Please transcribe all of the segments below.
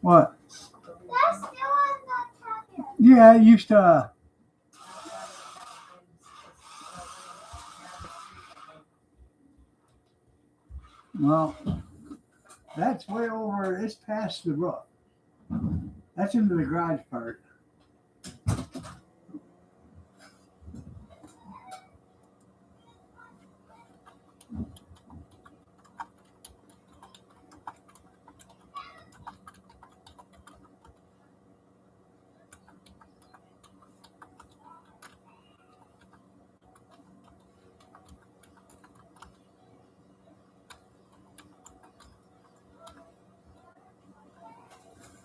What? That's still on the tablet. Yeah, it used to. Well, that's way over. It's past the roof. That's into the garage part.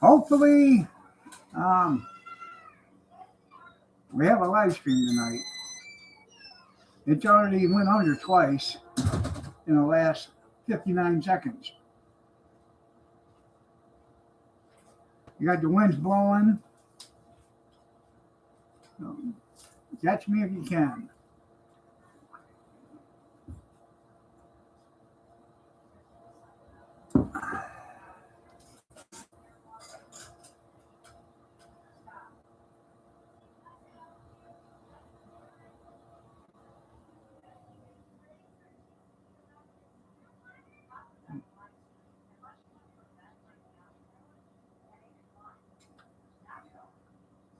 Hopefully, um, we have a live stream tonight. It's already went under twice in the last 59 seconds. You got the winds blowing. So catch me if you can.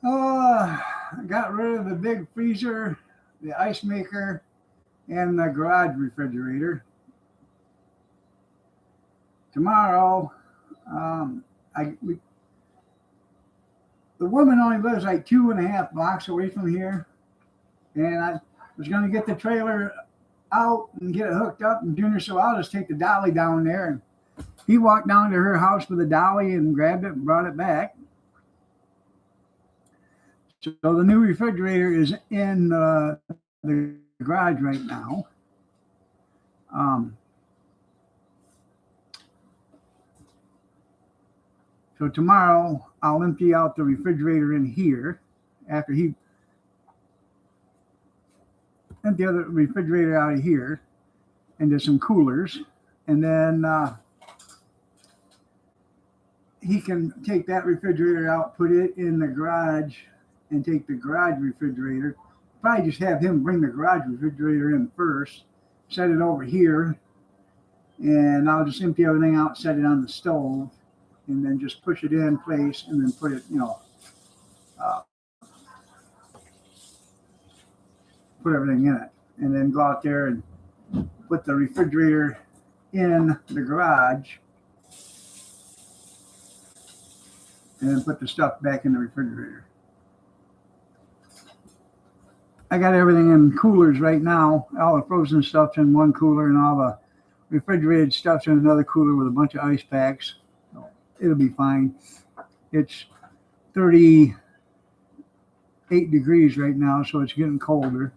I got rid of the big freezer, the ice maker, and the garage refrigerator. Tomorrow, um, the woman only lives like 2.5 blocks away from here, and I was going to get the trailer out and get it hooked up and Junior, so I'll just take the dolly down there. And he walked down to her house with the dolly and grabbed it and brought it back. So the new refrigerator is in the garage right now. So tomorrow I'll empty out the refrigerator in here after he empty the other refrigerator out of here into some coolers, and then he can take that refrigerator out, put it in the garage, and take the garage refrigerator. Probably just have him bring the garage refrigerator in first, set it over here, and I'll just empty everything out, set it on the stove, and then just push it in place, and then put it, put everything in it, and then go out there and put the refrigerator in the garage, and then put the stuff back in the refrigerator. I got everything in coolers right now. All the frozen stuff's in one cooler, and all the refrigerated stuff's in another cooler with a bunch of ice packs. So it'll be fine. It's 38 degrees right now, so it's getting colder.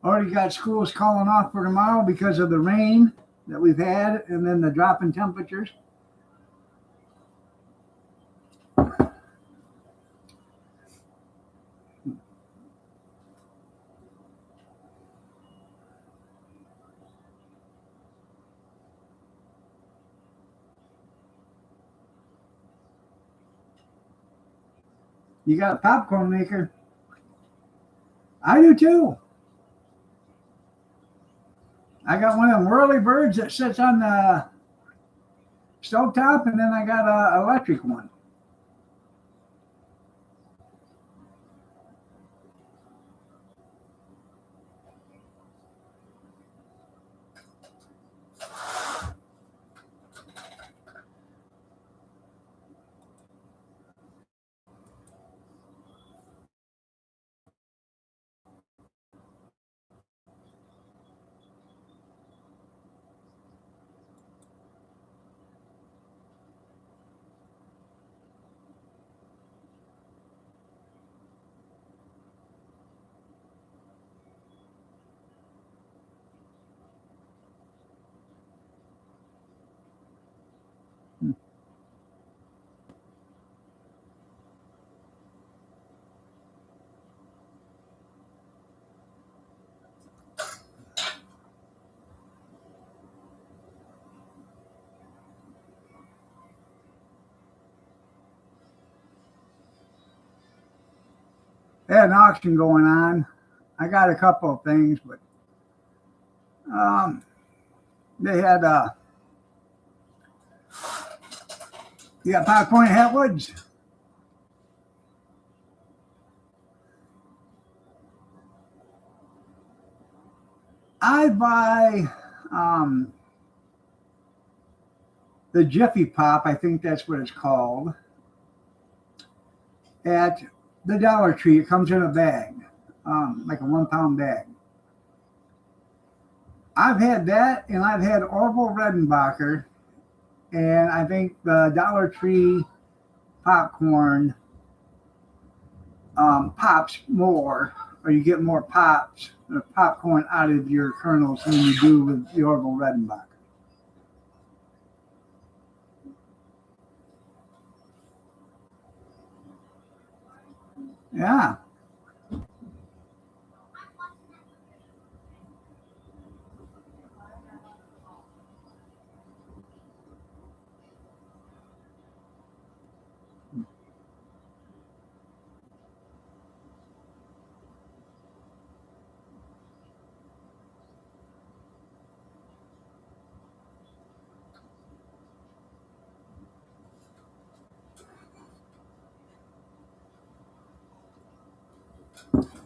Already got schools calling off for tomorrow because of the rain that we've had and then the drop in temperatures. You got a popcorn maker? I do too. I got one of them whirly birds that sits on the stovetop, and then I got an electric one. They had an auction going on. I got a couple of things, but they had you got popcorn at Hatwoods. I buy the Jiffy Pop, I think that's what it's called, at the Dollar Tree. It comes in a bag, like a 1 pound bag. I've had that, and I've had Orville Redenbacher, and I think the Dollar Tree popcorn pops more, or you get more pops, or popcorn out of your kernels than you do with the Orville Redenbacher. Yeah.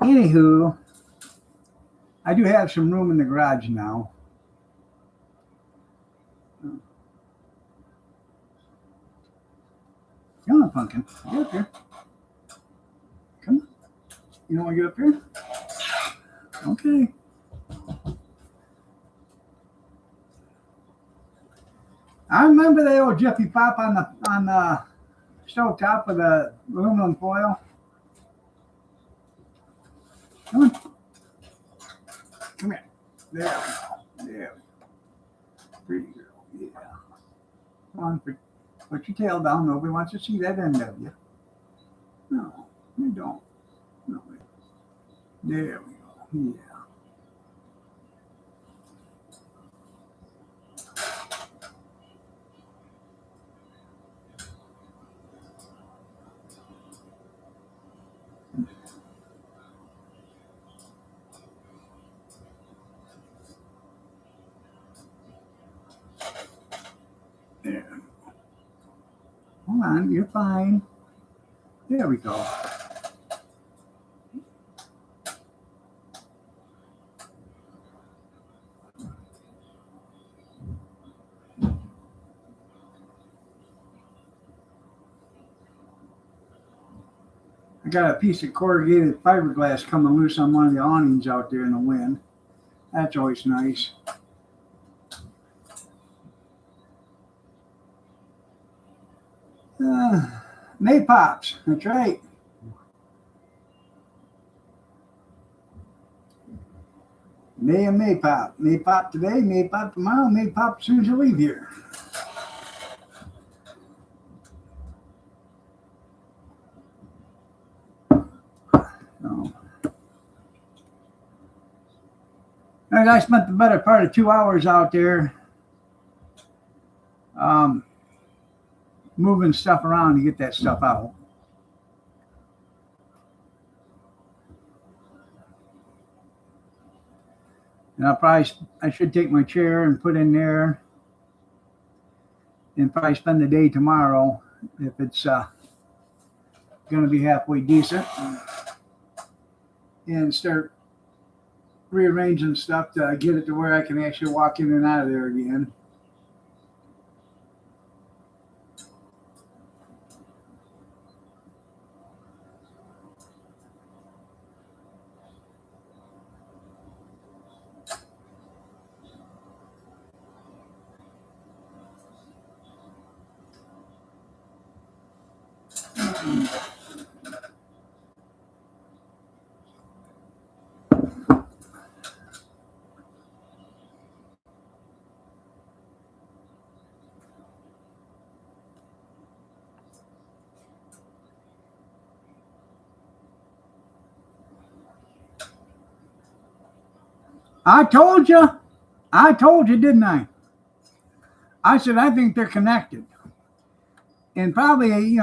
Anywho, I do have some room in the garage now. Come on, Pumpkin. Get up here. Come on. You don't want to get up here? Okay. I remember the old Jiffy Pop on the stove top with the aluminum foil. Come on. Come here. There we go. There we go. Pretty girl. Yeah. Come on. Put your tail down. Nobody wants to see that end of you. No, you don't. No. There we go. Yeah. There. Hold on, you're fine. There we go. I got a piece of corrugated fiberglass coming loose on one of the awnings out there in the wind. That's always nice. May Pops, that's right. May and May Pop. May Pop today, May Pop tomorrow, May Pop as soon as you leave here. So. And I spent the better part of 2 hours out there moving stuff around to get that stuff out. And I should take my chair and put in there and probably spend the day tomorrow if it's going to be halfway decent, and start rearranging stuff to get it to where I can actually walk in and out of there again. I told you, didn't I? I said, I think they're connected. And probably,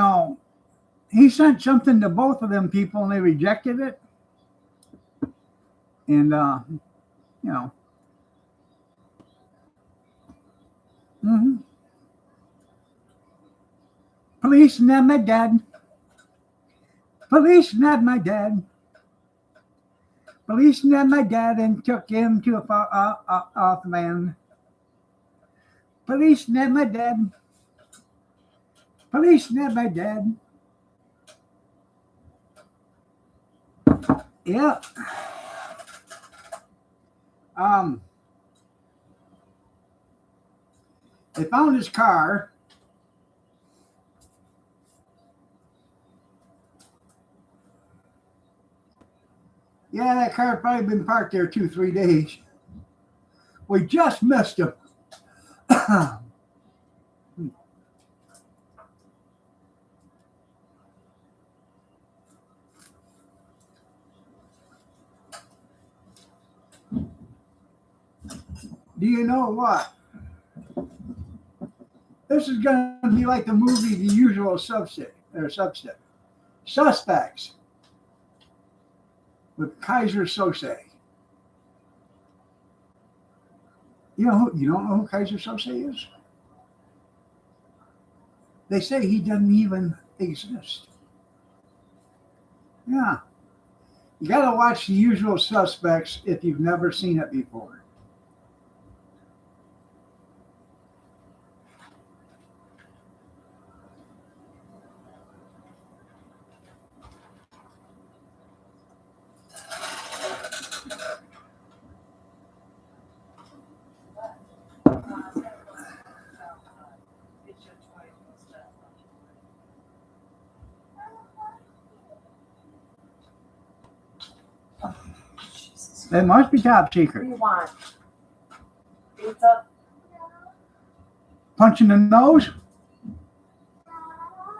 he sent something to both of them people and they rejected it. And, you know, mhm. Police nabbed my dad. Police nabbed my dad. Police nabbed my dad and took him to off man. Police nabbed my dad. Police nabbed my dad. Yeah. Um, they found his car. Yeah, that car had probably been parked there 2-3 days. We just missed him. Do you know what? This is going to be like the movie The Usual Suspects with Kaiser Sose. You don't know who Kaiser Sose is? They say he doesn't even exist. Yeah. You got to watch The Usual Suspects if you've never seen it before. It must be top What do secret. you want? Pizza? Punch in the nose?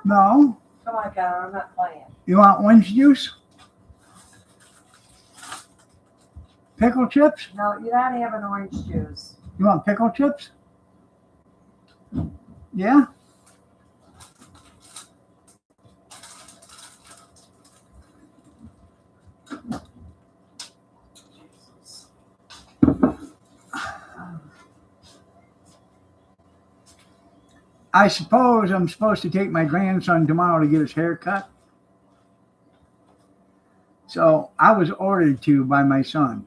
No. Come on, Connor, I'm not playing. You want orange juice? Pickle chips? No, you're not having orange juice. You want pickle chips? Yeah? I suppose I'm supposed to take my grandson tomorrow to get his hair cut. So I was ordered to by my son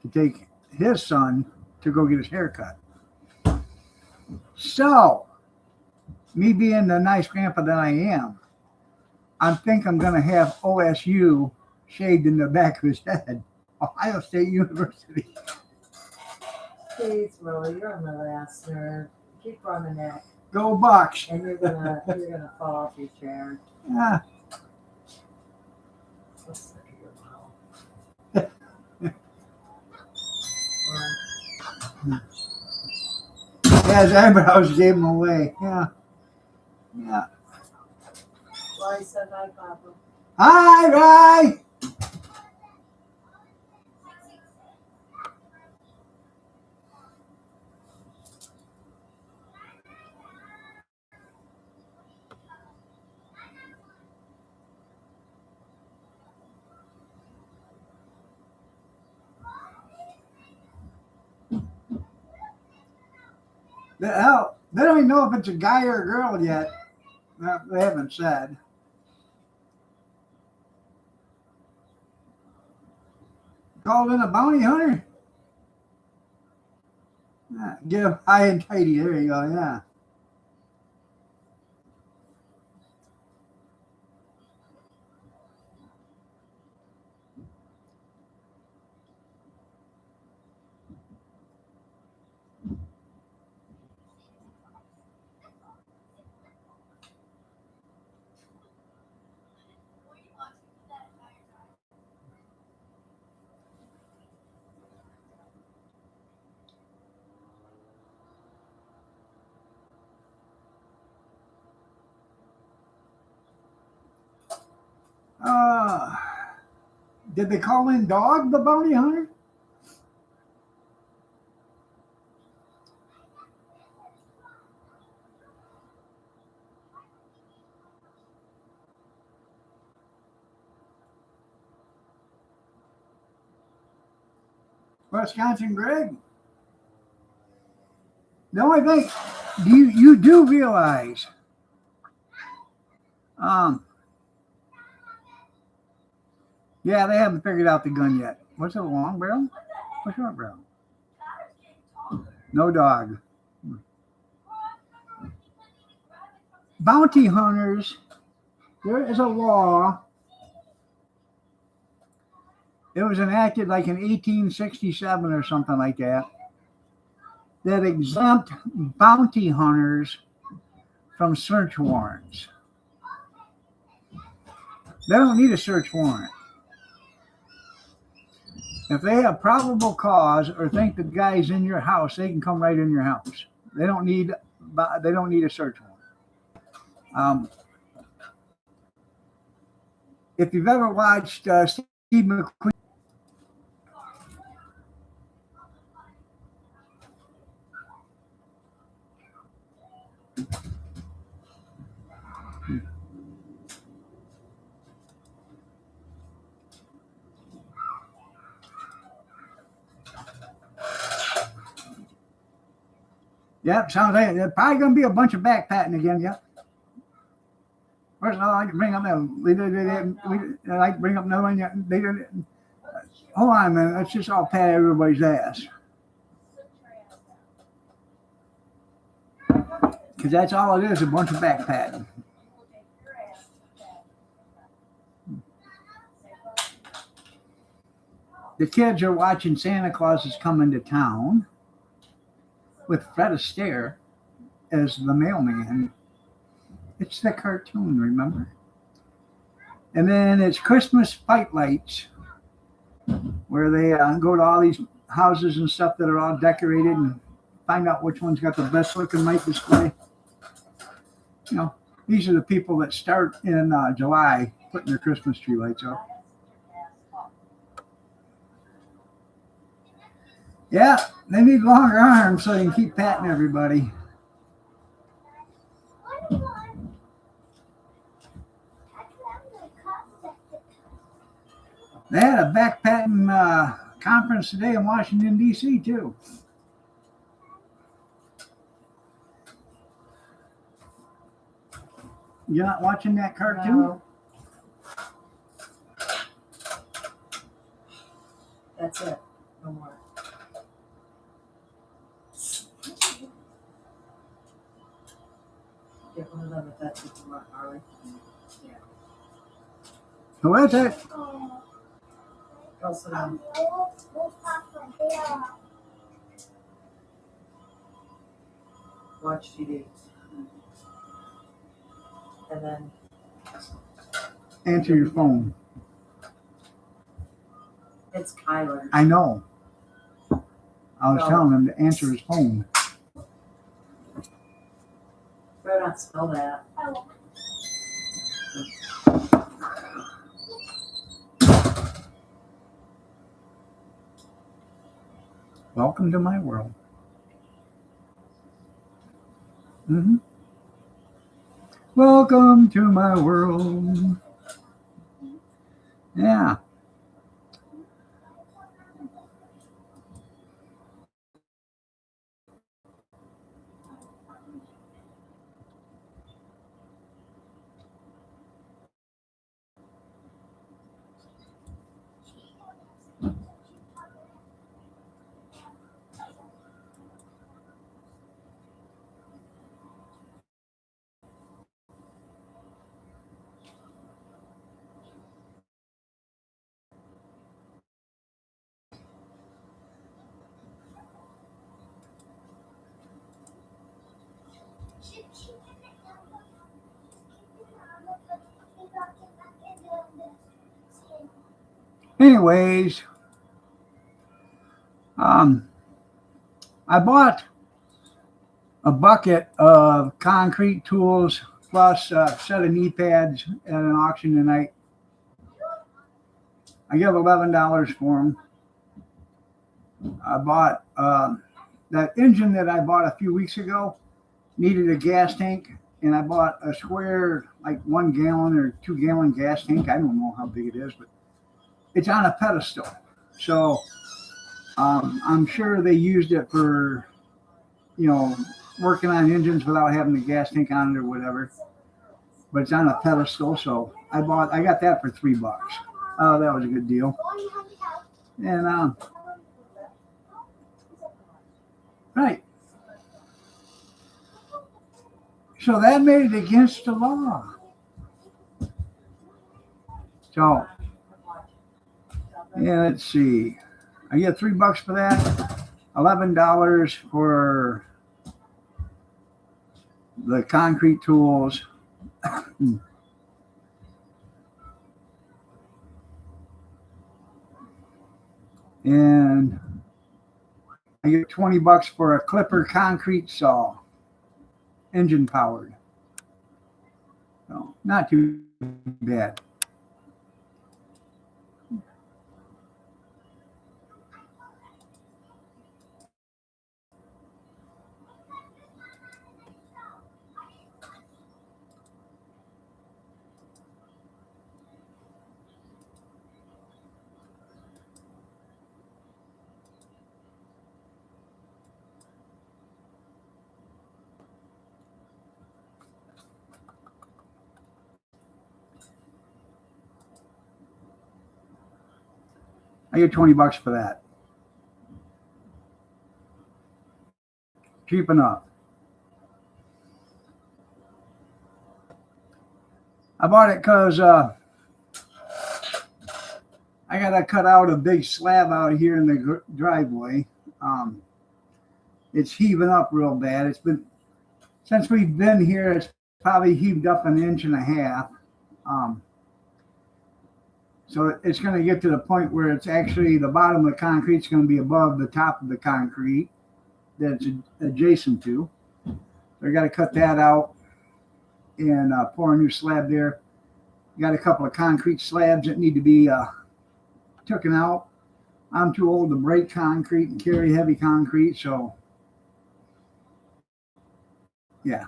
to take his son to go get his hair cut. So, me being the nice grandpa that I am, I think I'm going to have OSU shaved in the back of his head. Ohio State University. Please, Willie, you're on the last nerve. Keep running that, Go Bucks. and you're gonna fall off your chair. Yeah. Let's look at your mouth. Yeah, his eyebrows gave him away. Yeah. Yeah. Well, I said hi, Papa. Hi, Ray. Hell, they don't even know if it's a guy or a girl yet. No, they haven't said. Called in a bounty hunter? Yeah, get him high and tidy. There you go. Yeah. Uh, did they call in Dog, the bounty hunter? Wisconsin Greg. The only thing you do realize, yeah, they haven't figured out the gun yet. What's it, a long barrel? What's short barrel? No dog. Bounty hunters, there is a law. It was enacted like in 1867 or something like that, that exempt bounty hunters from search warrants. They don't need a search warrant. If they have probable cause or think the guy's in your house, they can come right in your house. They don't need a search warrant. If you've ever watched Steve McQueen, yep, sounds like there's probably going to be a bunch of backpatting again. Yep. First of all, I can bring up that. I like to bring up another one. Hold on a minute. Let's just all pat everybody's ass. Because that's all it is, a bunch of backpatting. The kids are watching Santa Claus is Coming to Town with Fred Astaire as the mailman. It's the cartoon, remember? And then it's Christmas Fight Lights, where they go to all these houses and stuff that are all decorated and find out which one's got the best looking light display. You know, these are the people that start in July putting their Christmas tree lights up. Yeah, they need longer arms so they can keep patting everybody. They had a backpatting conference today in Washington, D.C., too. You're not watching that cartoon? No. That's it. No more. Get one of them if that's what you want, Harley. Yeah. Who is it? Go sit down. Watch TV. And then Answer your phone. it's Kyler. I know. I was No. telling him to answer his phone. Better not spell that. Welcome to my world. Mm-hmm. Welcome to my world. Yeah. Anyways, I bought a bucket of concrete tools plus a set of knee pads at an auction tonight. I gave $11 for them. I bought that engine that I bought a few weeks ago needed a gas tank, and I bought a square, like 1 gallon or 2 gallon gas tank. I don't know how big it is, but it's on a pedestal. So I'm sure they used it for, working on engines without having the gas tank on it or whatever. But it's on a pedestal, so I got that for $3. Oh, that was a good deal. And right. So that made it against the law. So yeah, let's see. I get $3 for that. $11 for the concrete tools. And I get $20 for a Clipper concrete saw, engine powered. So not too bad. I get $20 for that. Cheap enough. I bought it because I got to cut out a big slab out here in the driveway. It's heaving up real bad. It's been, since we've been here, it's probably heaved up 1.5 inches. So it's going to get to the point where it's actually the bottom of the concrete is going to be above the top of the concrete that it's adjacent to. So I got to cut that out and pour a new slab there. Got a couple of concrete slabs that need to be taken out. I'm too old to break concrete and carry heavy concrete, so yeah.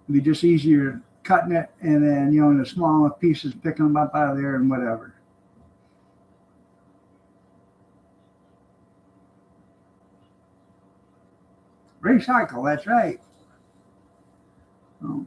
It'd be just easier cutting it and then, in the small pieces, picking them up out of there and whatever. Recycle, that's right. Oh.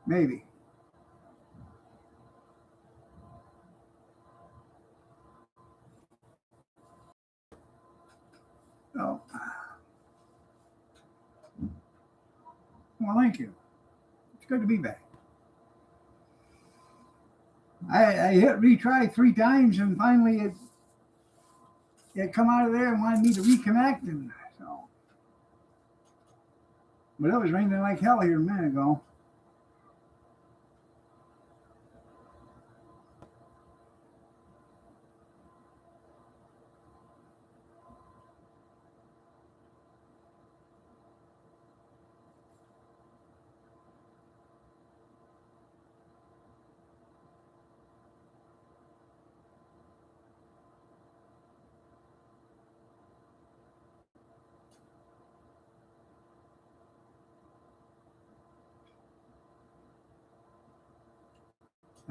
Maybe. Oh. Well, thank you. It's good to be back. I hit retry 3 times and finally it come out of there and wanted me to reconnect, and so. But it was raining like hell here a minute ago.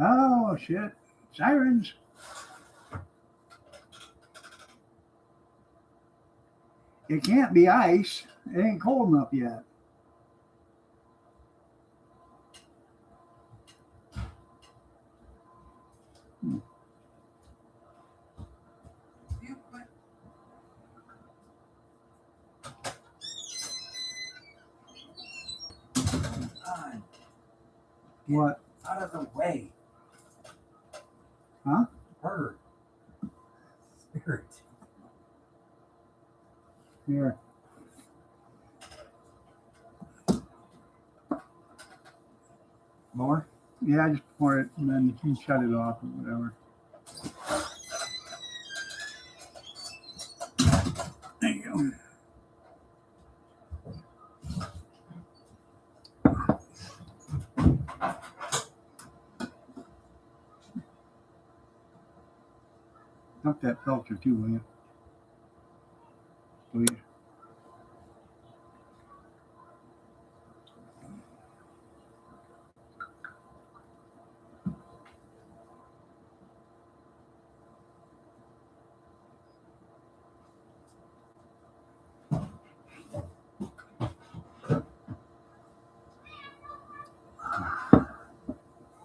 Oh, shit. Sirens. It can't be ice. It ain't cold enough yet. What? Out of the way. Huh? Bird. Spirit. Here. More? Yeah, I just pour it and then you can shut it off or whatever. There you go. Dump that filter too, will you? Please.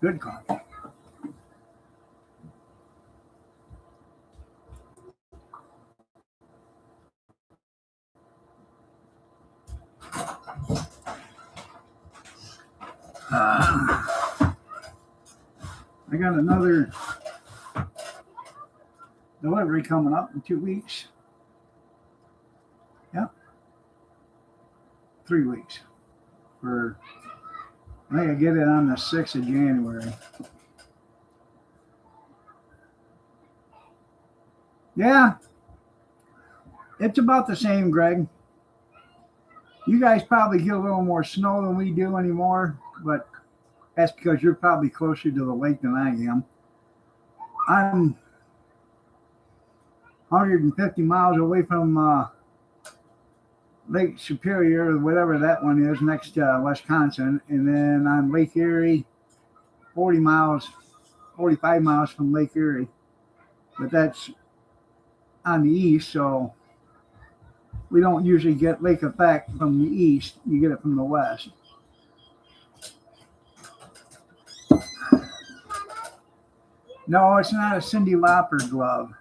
Good coffee. I got another delivery coming up in 2 weeks. Yeah. 3 weeks. I think I get it on the 6th of January. Yeah. It's about the same, Greg. You guys probably get a little more snow than we do anymore, but that's because you're probably closer to the lake than I am. I'm 150 miles away from Lake Superior, or whatever that one is, next to Wisconsin. And then on Lake Erie, 45 miles from Lake Erie. But that's on the east, so we don't usually get lake effect from the east. You get it from the west. No, it's not a Cyndi Lauper glove.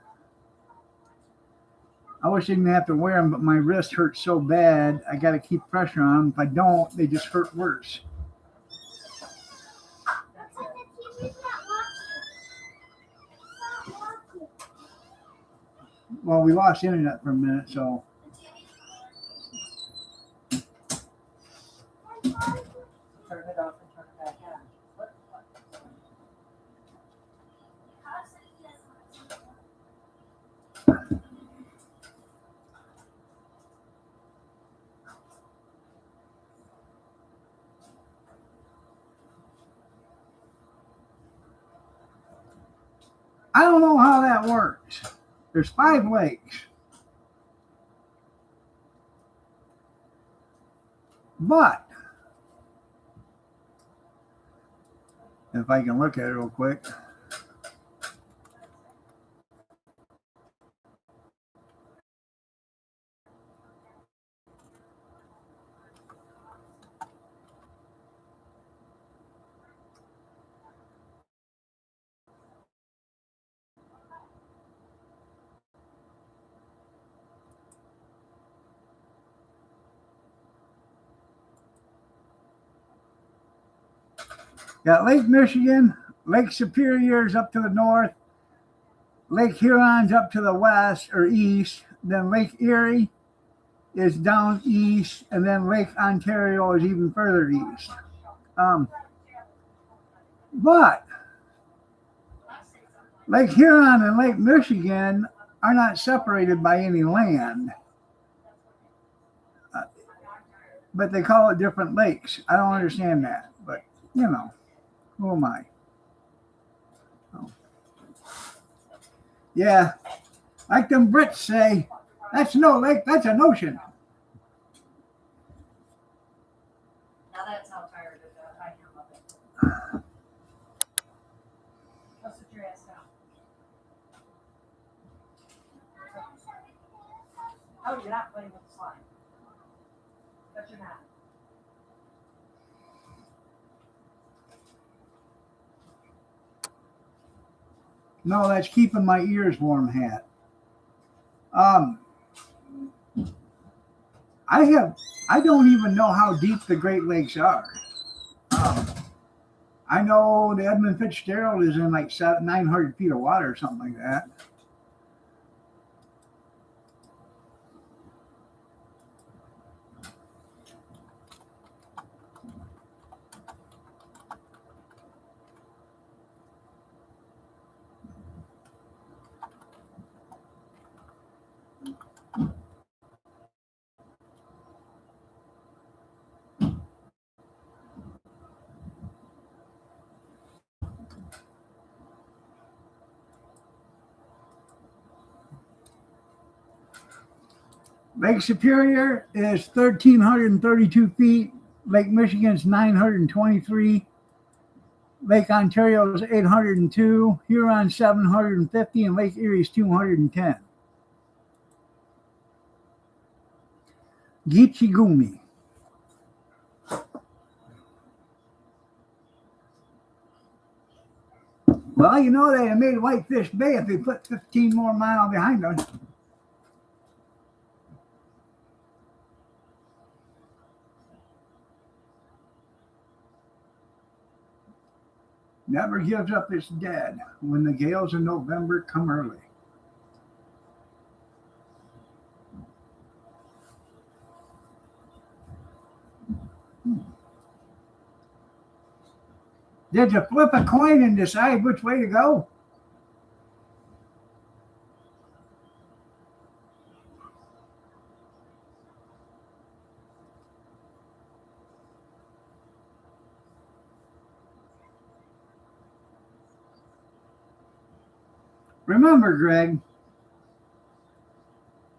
I wish I didn't have to wear them, but my wrist hurts so bad, I got to keep pressure on them. If I don't, they just hurt worse. Well, we lost internet for a minute, so. Turn it off and turn it back on. I don't know how that works. There's 5 lakes. But if I can look at it real quick. Got Lake Michigan, Lake Superior is up to the north, Lake Huron's up to the west or east, then Lake Erie is down east, and then Lake Ontario is even further east. But Lake Huron and Lake Michigan are not separated by any land. But they call it different lakes. I don't understand that, but you know. Who am I? Oh. Yeah, like them Brits say, that's no lake, that's an ocean. Now that's how tired I am of it. Go sit your ass down. Oh, you're not playing with the slime. But you're not. No, that's keeping my ears warm hat. I don't even know how deep the Great Lakes are. I know the Edmund Fitzgerald is in like 900 feet of water or something like that. Lake Superior is 1,332 feet. Lake Michigan's 923. Lake Ontario is 802. Huron 750, and Lake Erie is 210. Gitchigumi. Well, you know they made Whitefish Bay if they put 15 more miles behind them. Never gives up its dead when the gales of November come early. Did you flip a coin and decide which way to go? Remember, Greg,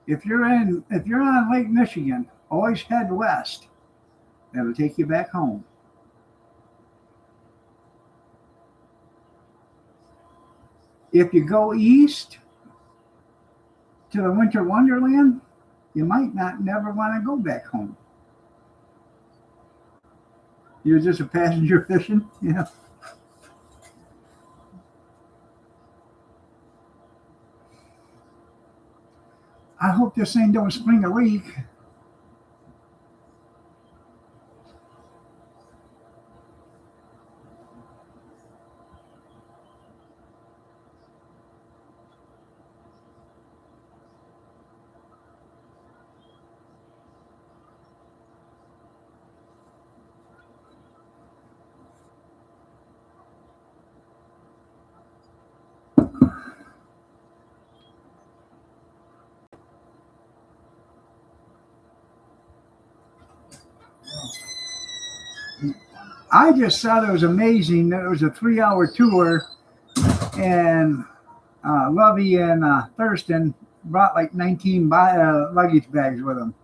if you're on Lake Michigan, always head west. That'll take you back home. If you go east to the Winter Wonderland, you might not never want to go back home. You're just a passenger fishing, yeah. I hope this thing don't spring a leak. I just thought it was amazing that it was a 3-hour tour, and Lovey and Thurston brought like 19 luggage bags with them.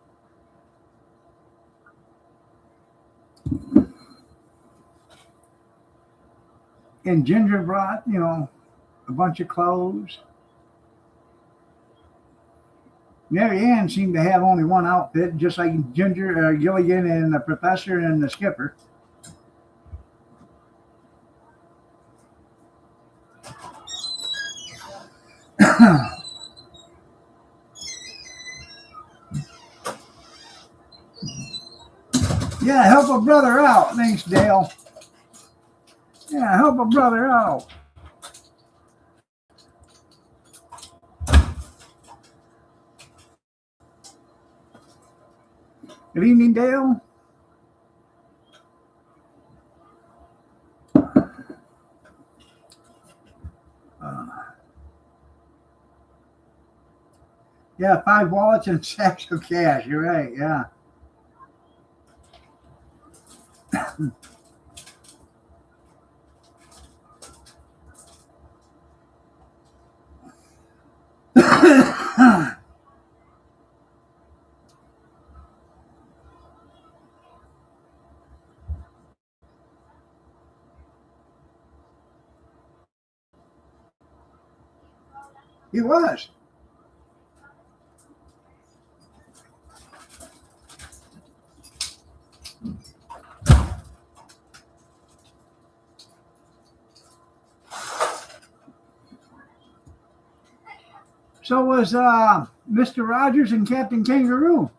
And Ginger brought, a bunch of clothes. Mary Ann seemed to have only one outfit, just like Ginger, Gilligan, and the professor and the skipper. Yeah, help a brother out. Thanks, Dale. Yeah, help a brother out. Good evening, Dale. Yeah, 5 wallets and sacks of cash. You're right. Yeah. He was. So was Mr. Rogers and Captain Kangaroo.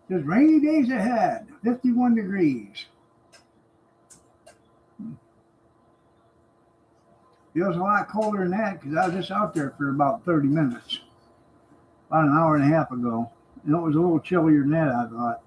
There's rainy days ahead. 51 degrees. Feels a lot colder than that because I was just out there for about 30 minutes. About an hour and a half ago. And it was a little chillier than that, I thought.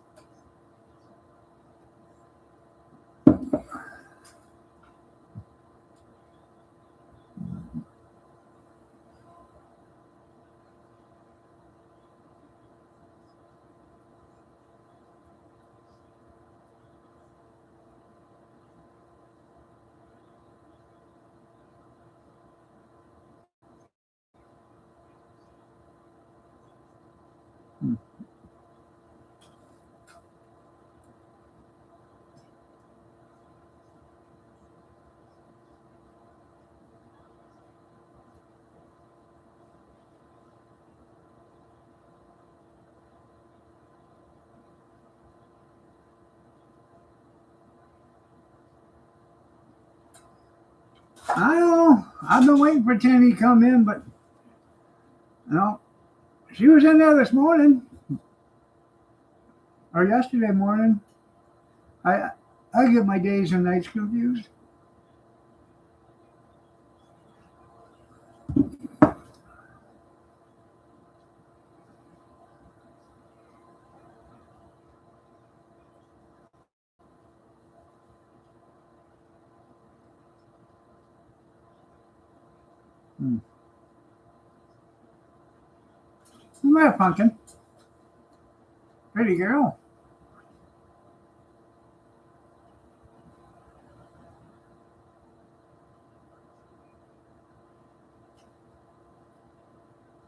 I don't know. I've been waiting for Tenny to come in, but no. She was in there this morning. Or yesterday morning. I get my days and nights confused. Look at that pumpkin. Pretty girl.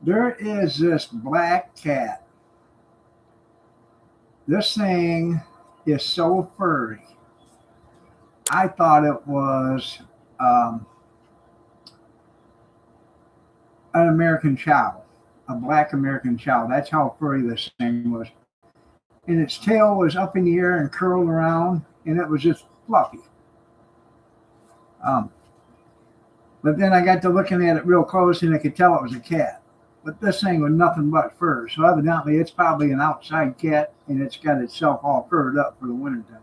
There is this black cat. This thing is so furry. I thought it was an American Chow, a black American Chow. That's how furry this thing was. And its tail was up in the air and curled around, and it was just fluffy. But then I got to looking at it real close, and I could tell it was a cat. But this thing was nothing but fur. So evidently it's probably an outside cat, and it's got itself all furred up for the wintertime.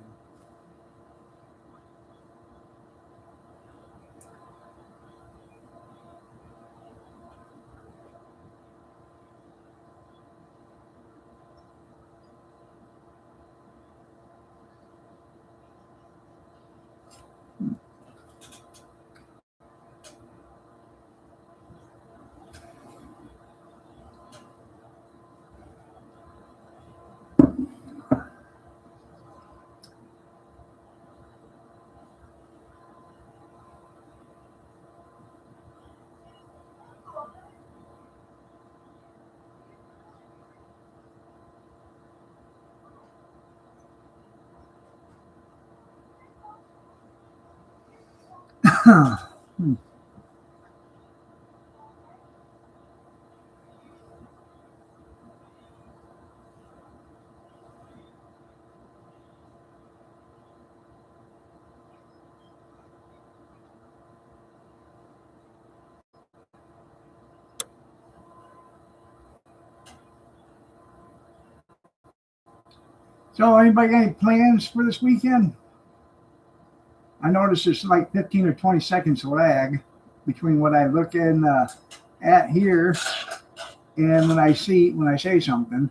So anybody got any plans for this weekend? I noticed it's like 15 or 20 seconds lag between what I look in at here and when I say something.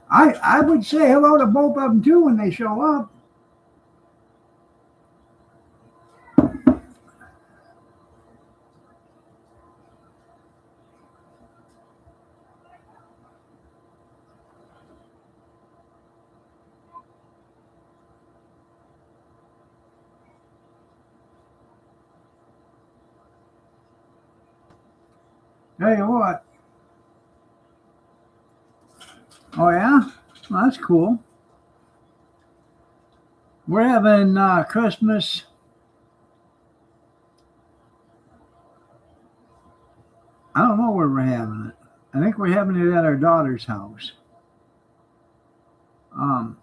I would say hello to both of them too when they show up. Tell you what. Oh yeah? Well, that's cool. We're having Christmas. I don't know where we're having it. I think we're having it at our daughter's house. And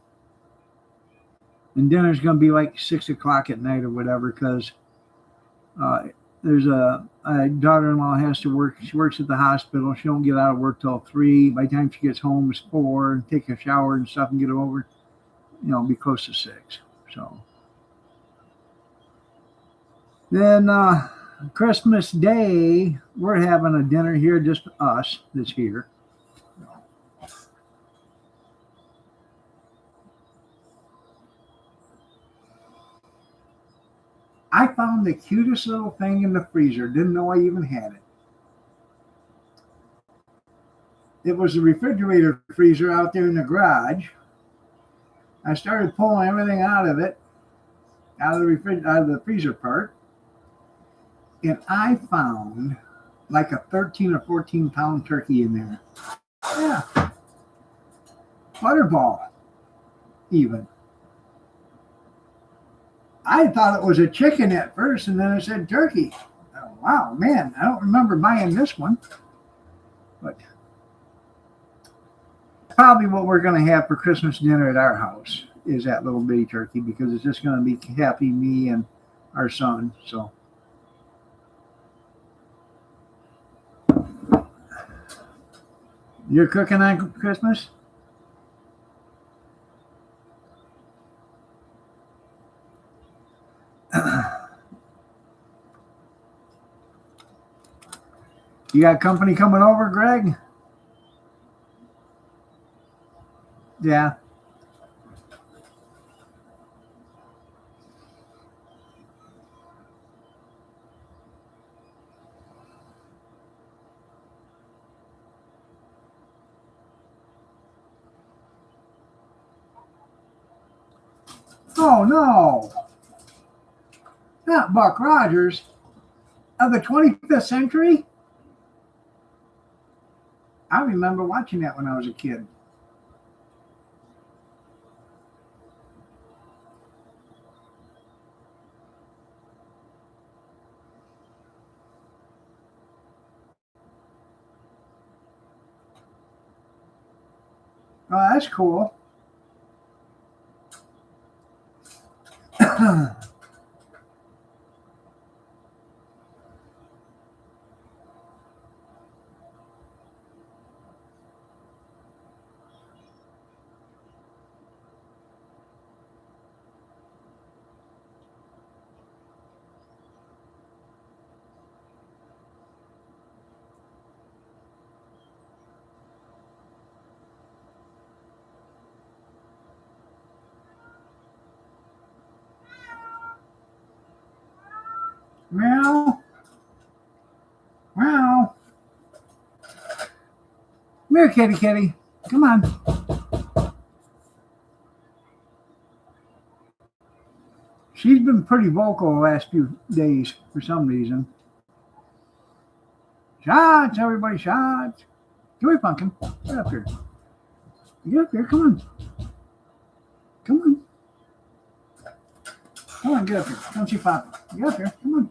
dinner's going to be like 6 o'clock at night or whatever because there's a daughter-in-law has to work. She works at the hospital. She don't get out of work till 3. By the time she gets home, it's 4. Take a shower and stuff and get over. Be close to 6. So then Christmas Day, we're having a dinner here, just us that's here. I found the cutest little thing in the freezer. Didn't know I even had it. It was a refrigerator freezer out there in the garage. I started pulling everything out of it, out of the freezer part, and I found like a 13 or 14 pound turkey in there. Yeah, butterball, even. I thought it was a chicken at first, and then it said turkey. Oh, wow, man, I don't remember buying this one, but probably what we're going to have for Christmas dinner at our house is that little bitty turkey, because it's just going to be Kathy, me, and our son. So you're cooking on Christmas? You got company coming over, Greg? Yeah. Oh, no. Not Buck Rogers. Of the 25th century? I remember watching that when I was a kid. Oh, that's cool. Meow. Meow. Come here, kitty kitty. Come on. She's been pretty vocal the last few days for some reason. Shots, everybody, shots. Come here, Pumpkin. Get up here. Get up here. Come on. Come on. Come on, get up here. Don't you pop. Get up here. Come on.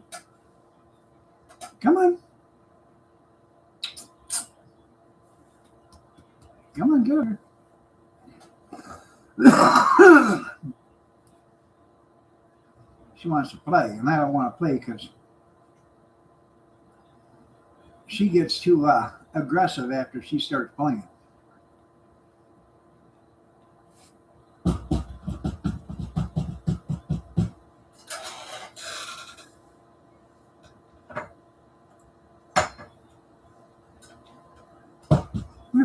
Come on. Come on, get up here. She wants to play, and I don't want to play because she gets too aggressive after she starts playing.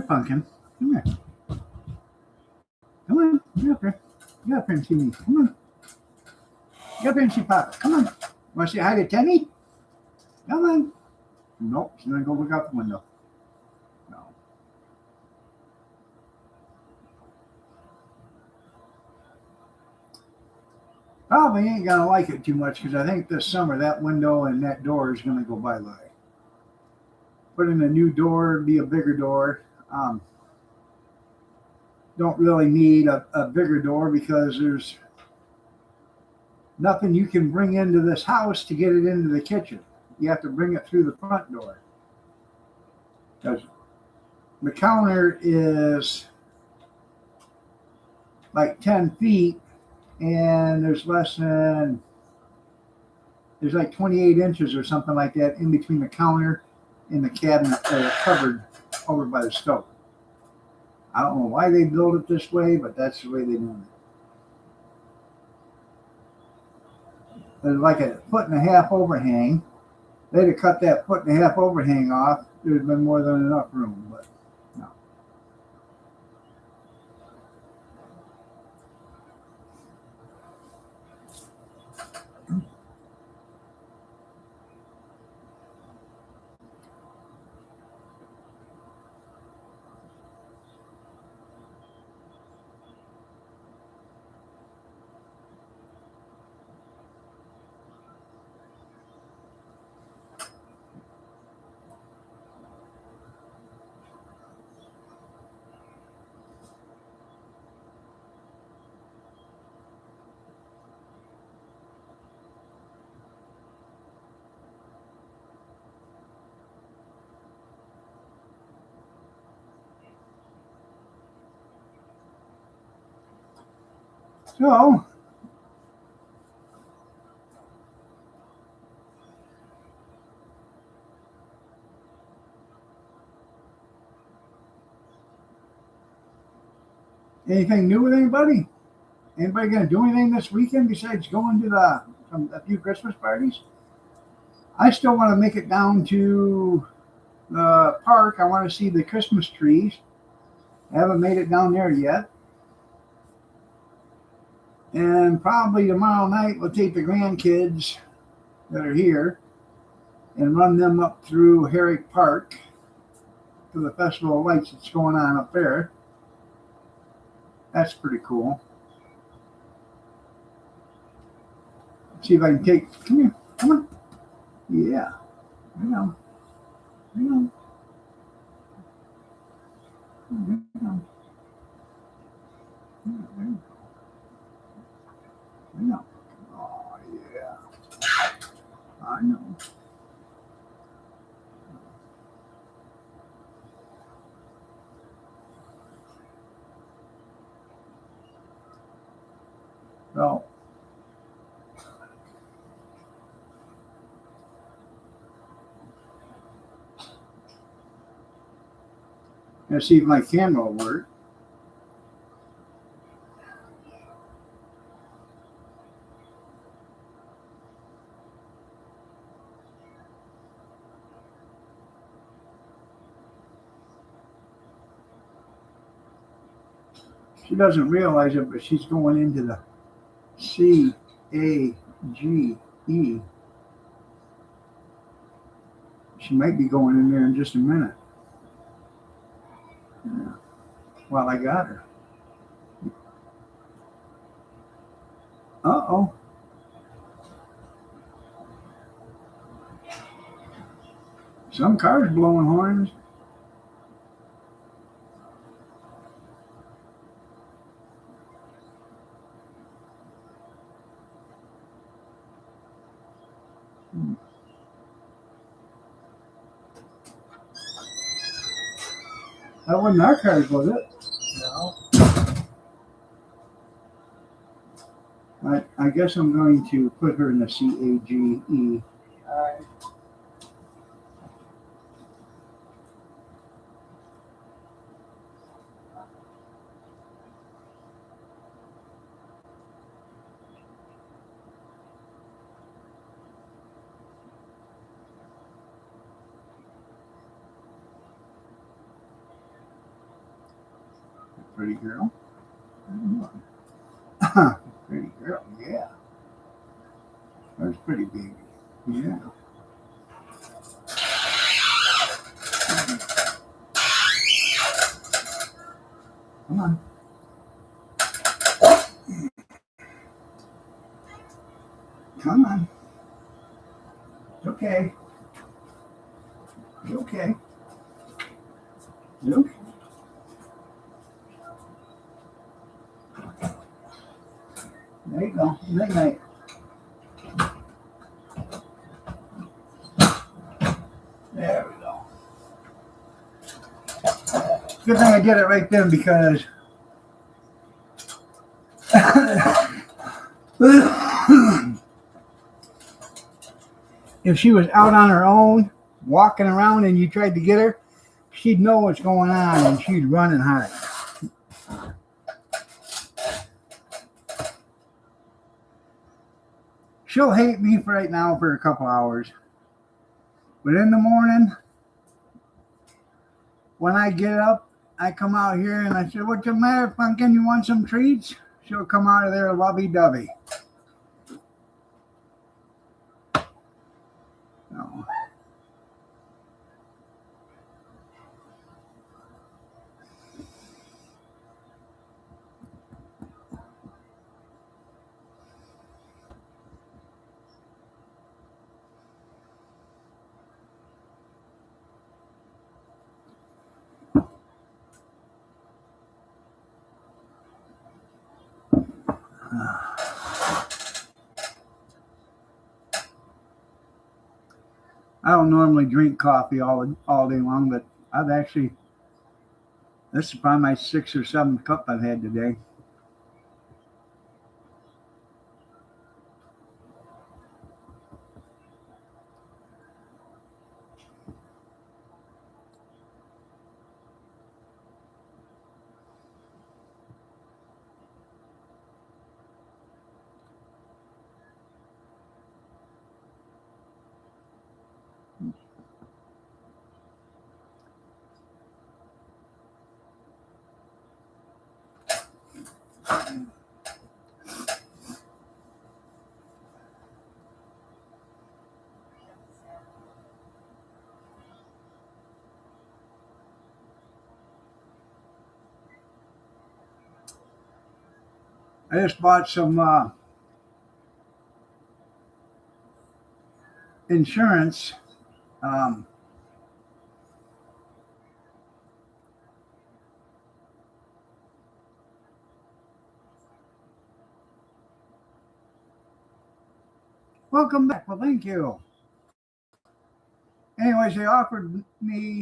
Pumpkin, come here. Come on, get up here. Get up here and see me. Come on. Get up here and see Papa. Come on. Want to say hi to Tenny? Come on. Nope, she's going to go look out the window. No. Probably ain't going to like it too much because I think this summer that window and that door is going to go bye-bye. Put in a new door, be a bigger door. Don't really need a bigger door because there's nothing you can bring into this house to get it into the kitchen. You have to bring it through the front door. Because the counter is like 10 feet and there's less than there's like 28 inches or something like that in between the counter and the cabinet that are covered over by the stove. I don't know why they build it this way, but that's the way they do it. There's like a 1.5 foot overhang. They'd have cut that 1.5 foot overhang off. There'd have been more than enough room, but no. So, anything new with anybody? Anybody gonna do anything this weekend besides going to a few Christmas parties? I still want to make it down to the park. I want to see the Christmas trees. I haven't made it down there yet. And probably tomorrow night we'll take the grandkids that are here and run them up through Herrick Park to the Festival of Lights that's going on up there. That's pretty cool. See if I can take, come here, come on. Yeah, I know. I know. I know. I know. Oh, yeah. I know. So, let's see if my camera will work. She doesn't realize it, but she's going into the CAGE. She might be going in there in just a minute. Yeah. Well, I got her. Uh-oh. Some cars blowing horns. That wasn't our cars, was it? No. I guess I'm going to put her in the CAGE. Alright. Pretty girl. Pretty girl, yeah. That's pretty baby. Yeah. Come on. Come on. It's okay. It's okay. It's okay. There you go. Night night. There we go. Good thing I did it right then because if she was out on her own, walking around, and you tried to get her, she'd know what's going on and she'd run and hide. She'll hate me for right now for a couple hours. But in the morning, when I get up, I come out here and I say, "What's the matter, Pumpkin? You want some treats?" She'll come out of there lovey-dovey. No. I don't normally drink coffee all day long, but I've actually, this is probably my 6th or 7th cup I've had today. I just bought some insurance. Welcome back. Well, thank you. Anyways, they offered me